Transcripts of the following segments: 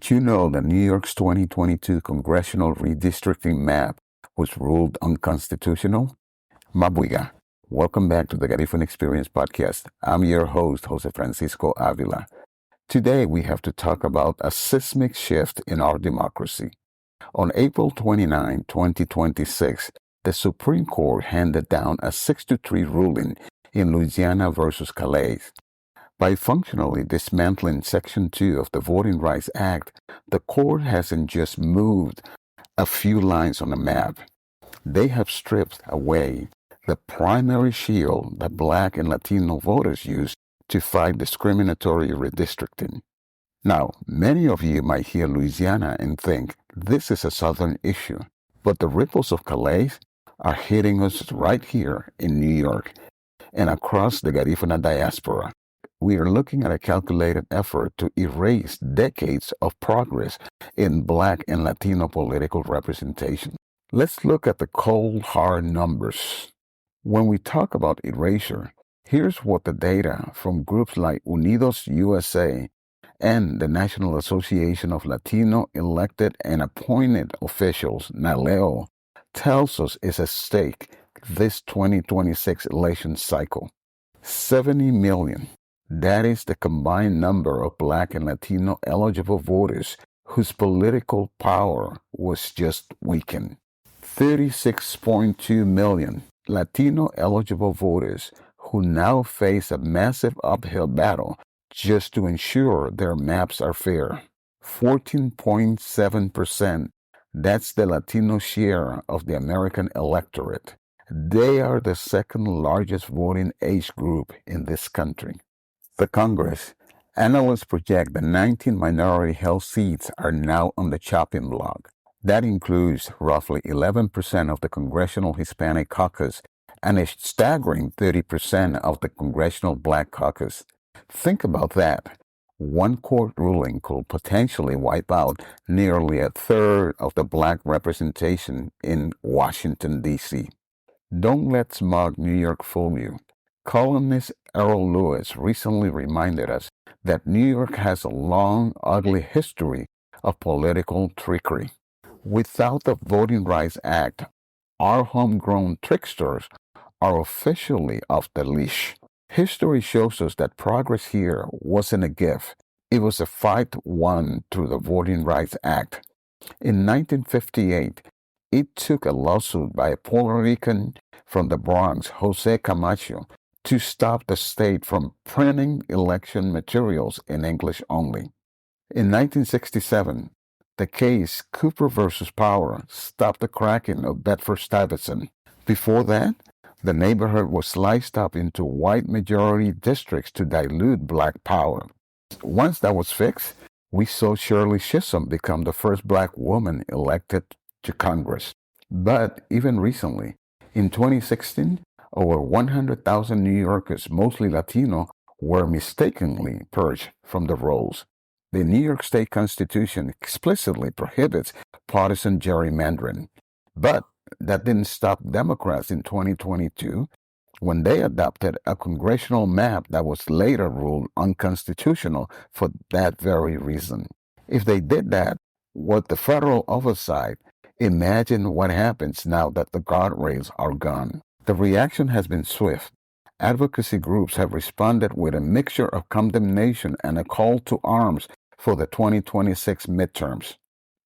Did you know that New York's 2022 congressional redistricting map was ruled unconstitutional? Mabuiga. Welcome back to the Garifuna Experience podcast. I'm your host, José Francisco Ávila. Today, we have to talk about a seismic shift in our democracy. On April 29, 2026, the Supreme Court handed down a 6-3 ruling in Louisiana versus Callais. By functionally dismantling Section 2 of the Voting Rights Act, the court hasn't just moved a few lines on the map. They have stripped away the primary shield that Black and Latino voters use to fight discriminatory redistricting. Now, many of you might hear Louisiana and think this is a Southern issue, but the ripples of Callais are hitting us right here in New York and across the Garifuna diaspora. We are looking at a calculated effort to erase decades of progress in Black and Latino political representation. Let's look at the cold, hard numbers. When we talk about erasure, here's what the data from groups like Unidos USA and the National Association of Latino Elected and Appointed Officials, NALEO, tells us is at stake this 2026 election cycle. 70 million. That is the combined number of Black and Latino eligible voters whose political power was just weakened. 36.2 million Latino eligible voters who now face a massive uphill battle just to ensure their maps are fair. 14.7%. That's the Latino share of the American electorate. They are the second largest voting age group in this country. The Congress. Analysts project that 19 minority-held seats are now on the chopping block. That includes roughly 11% of the Congressional Hispanic Caucus and a staggering 30% of the Congressional Black Caucus. Think about that. One court ruling could potentially wipe out nearly a third of the Black representation in Washington, D.C. Don't let smug New York fool you. Columnist Errol Lewis recently reminded us that New York has a long, ugly history of political trickery. Without the Voting Rights Act, our homegrown tricksters are officially off the leash. History shows us that progress here wasn't a gift. It was a fight won through the Voting Rights Act. In 1958, it took a lawsuit by a Puerto Rican from the Bronx, José Camacho, to stop the state from printing election materials in English only. In 1967, the case Cooper versus Power stopped the cracking of Bedford-Stuyvesant. Before that, the neighborhood was sliced up into white majority districts to dilute Black power. Once that was fixed, we saw Shirley Chisholm become the first Black woman elected to Congress. But even recently, in 2016, over 100,000 New Yorkers, mostly Latino, were mistakenly purged from the rolls. The New York State Constitution explicitly prohibits partisan gerrymandering. But that didn't stop Democrats in 2022 when they adopted a congressional map that was later ruled unconstitutional for that very reason. If they did that with the federal oversight, imagine what happens now that the guardrails are gone. The reaction has been swift. Advocacy groups have responded with a mixture of condemnation and a call to arms for the 2026 midterms.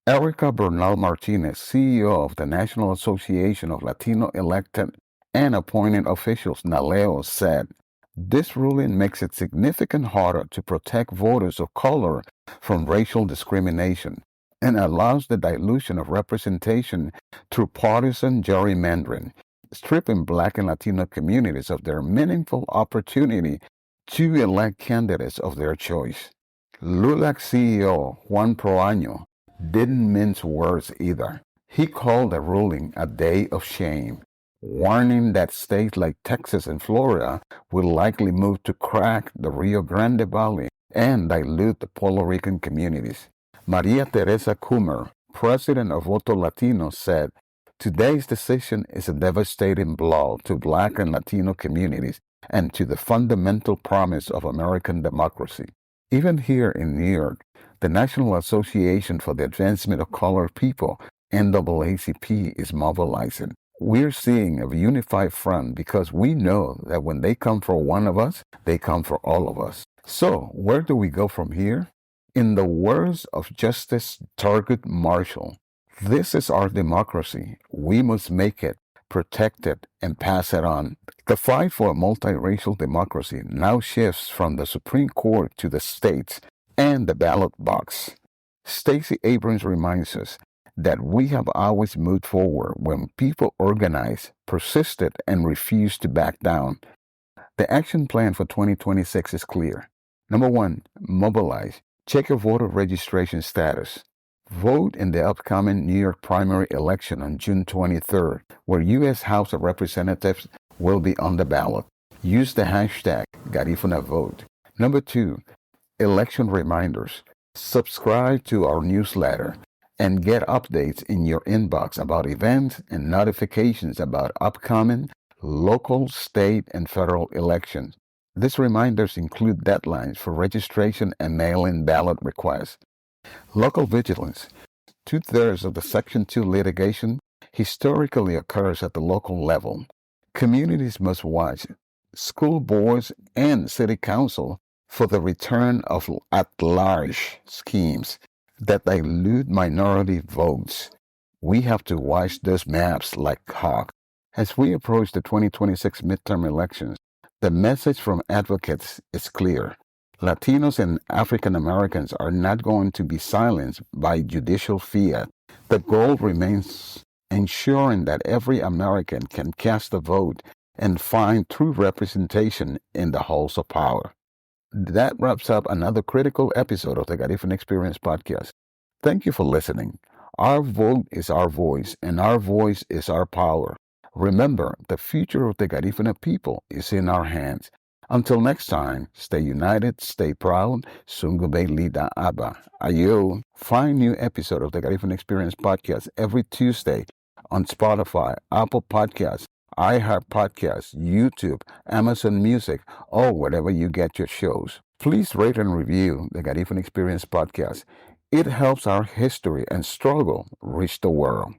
Erica Bernal Martinez, CEO of the National Association of Latino Elected and Appointed Officials, NALEO, said, "This ruling makes it significantly harder to protect voters of color from racial discrimination and allows the dilution of representation through partisan gerrymandering, stripping Black and Latino communities of their meaningful opportunity to elect candidates of their choice." LULAC CEO Juan Proaño didn't mince words either. He called the ruling a day of shame, warning that states like Texas and Florida will likely move to crack the Rio Grande Valley and dilute the Puerto Rican communities. Maria Teresa Coomer, president of Voto Latino, said, "Today's decision is a devastating blow to Black and Latino communities and to the fundamental promise of American democracy." Even here in New York, The National Association for the Advancement of Colored People, NAACP, is mobilizing. We're seeing a unified front because we know that when they come for one of us, they come for all of us. So, where do we go from here? In the words of Justice Thurgood Marshall, this is our democracy. We must make it, protect it, and pass it on. The fight for a multiracial democracy now shifts from the Supreme Court to the states and the ballot box. Stacey Abrams reminds us that we have always moved forward when people organized, persisted, and refused to back down. The action plan for 2026 is clear. Number 1, mobilize. Check your voter registration status. Vote in the upcoming New York primary election on June 23rd, where U.S. House of Representatives will be on the ballot. Use the hashtag Garifuna vote. Number 2, election reminders. Subscribe to our newsletter and get updates in your inbox about events and notifications about upcoming local, state, and federal elections. These reminders include deadlines for registration and mail-in ballot requests. Local vigilance. 2/3 of the Section 2 litigation historically occurs at the local level. Communities must watch school boards and city council for the return of at-large schemes that dilute minority votes. We have to watch those maps like hawks. As we approach the 2026 midterm elections, the message from advocates is clear. Latinos and African Americans are not going to be silenced by judicial fiat. The goal remains ensuring that every American can cast a vote and find true representation in the halls of power. That wraps up another critical episode of the Garifuna Experience podcast. Thank you for listening. Our vote is our voice, and our voice is our power. Remember, the future of the Garifuna people is in our hands. Until next time, stay united, stay proud. Sungube Lida Abba. Ayo. Find new episode of the Garifuna Experience podcast every Tuesday on Spotify, Apple Podcasts, iHeart Podcasts, YouTube, Amazon Music, or wherever you get your shows. Please rate and review the Garifuna Experience podcast. It helps our history and struggle reach the world.